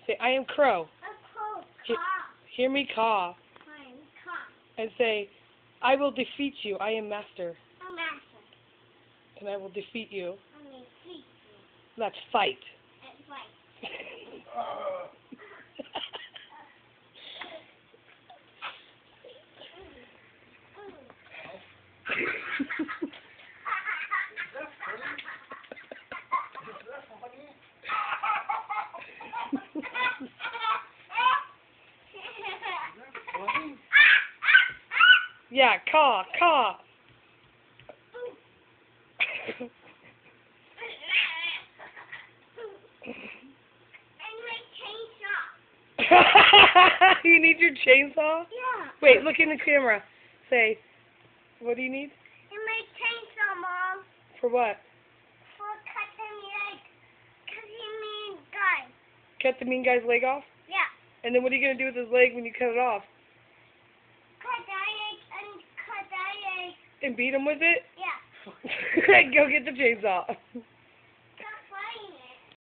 Say, I am Crow. He hear me caw. And say, I will defeat you. I am Master. And I will defeat you. That's fight. Yeah, caw, caw. You need your chainsaw? Yeah. Wait, look in the camera. Say, what do you need? You make chainsaw, Mom. For what? For cutting leg. Cutting mean guy. Cut the mean guy's leg off? Yeah. And then what are you going to do with his leg when you cut it off? Cut that leg and cut that leg. And beat him with it? Yeah. Go get the chainsaw.